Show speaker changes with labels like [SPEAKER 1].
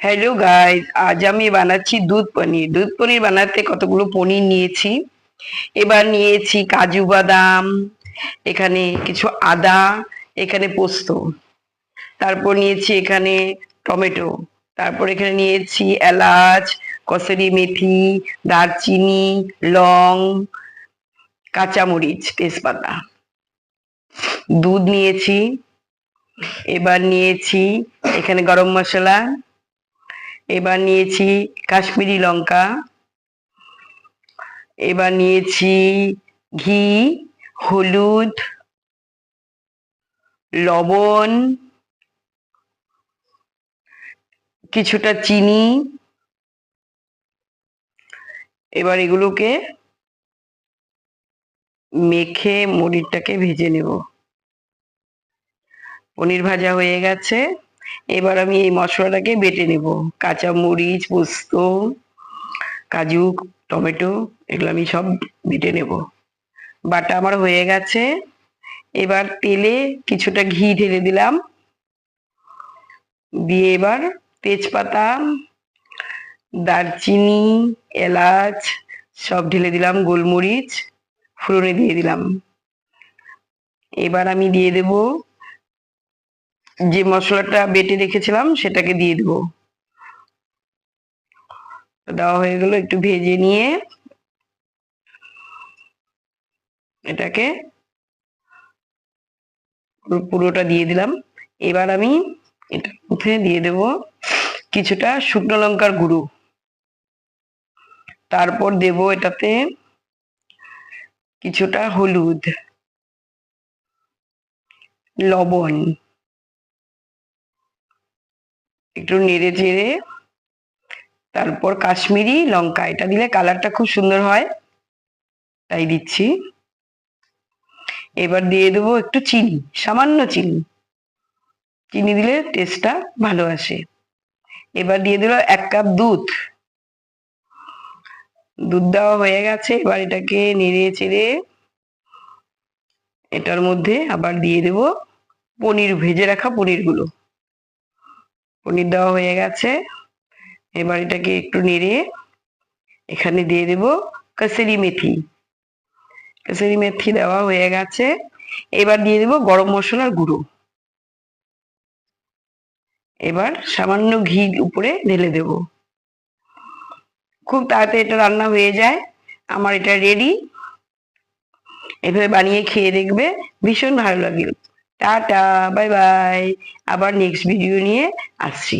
[SPEAKER 1] Hello guys, আজ আমি বানাচ্ছি দুধ পনির। দুধ পনির বানাতে কতগুলো পনির নিয়েছি। এবার নিয়েছি কাজু বাদাম, এখানে কিছু আদা, এখানে পোস্ত, তারপর নিয়েছি এখানে টমেটো, তারপর এখানে নিয়েছি এলাচ, কসুরি মেথি, দারচিনি, লং, কাঁচামরিচ, তেজপাতা। দুধ নিয়েছি। এবার নিয়েছি এখানে গরম মশলা। এবার নিয়েছি কাশ্মীরি লঙ্কা। এবার নিয়েছি ঘি, হলুদ, লবণ, কিছুটা চিনি। এবার এগুলোকে মেখে পনিরটাকে ভেজে নেব। পনির ভাজা হয়ে গেছে। এবার আমি এই মশলাটাকে বেটে নেব। কাঁচা মরিচ, পোস্ত, কাজু, টমেটো, এগুলো আমি সব বেটে নেব। বাটা আমার হয়ে গেছে। এবার তেলে কিছুটা ঘি ঢেলে দিলাম, দিয়ে এবার তেজপাতা, দারচিনি, এলাচ সব ঢেলে দিলাম, গোলমরিচ ফোড়নে দিয়ে দিলাম। এবার আমি দিয়ে দেব যে মশলাটা বেটে রেখেছিলাম সেটাকে দিয়ে দেব। দেওয়া হয়ে গেল, একটু ভেজে নিয়ে এটাকে পুরোটা দিয়ে দিলাম। এবার আমি এটা মধ্যে দিয়ে দেব কিছুটা শুকনো লঙ্কার গুঁড়ো, তারপর দেব এটাতে কিছুটা হলুদ, লবণ, একটু নেড়ে চেড়ে তারপর কাশ্মীরি লঙ্কা, এটা দিলে কালারটা খুব সুন্দর হয়, তাই দিচ্ছি। এবার দিয়ে দেবো একটু চিনি, সামান্য চিনি। চিনি দিলে টেস্টটা ভালো আসে। এবার দিয়ে দিল 1 কাপ দুধ। দুধ দেওয়া হয়ে গেছে। এবার এটাকে নেড়ে চেড়ে এটার মধ্যে আবার দিয়ে দেব পনির, ভেজে রাখা পনিরগুলো। পনির দেওয়া হয়ে গেছে। এবার এটাকে একটু নেড়ে এখানে দিয়ে দেব কসুরি মেথি। কসুরি মেথি দেওয়া হয়ে গেছে। এবার দিয়ে দেব গরম মশলার গুঁড়ো। এবার সামান্য ঘি উপরে ঢেলে দেব। খুব তাড়াতাড়ি এটা রান্না হয়ে যায়। আমার এটা রেডি। এভাবে বানিয়ে খেয়ে দেখবে, ভীষণ ভালো লাগে। Tata, bye bye. আবার নেক্সট ভিডিও নিয়ে আসছি।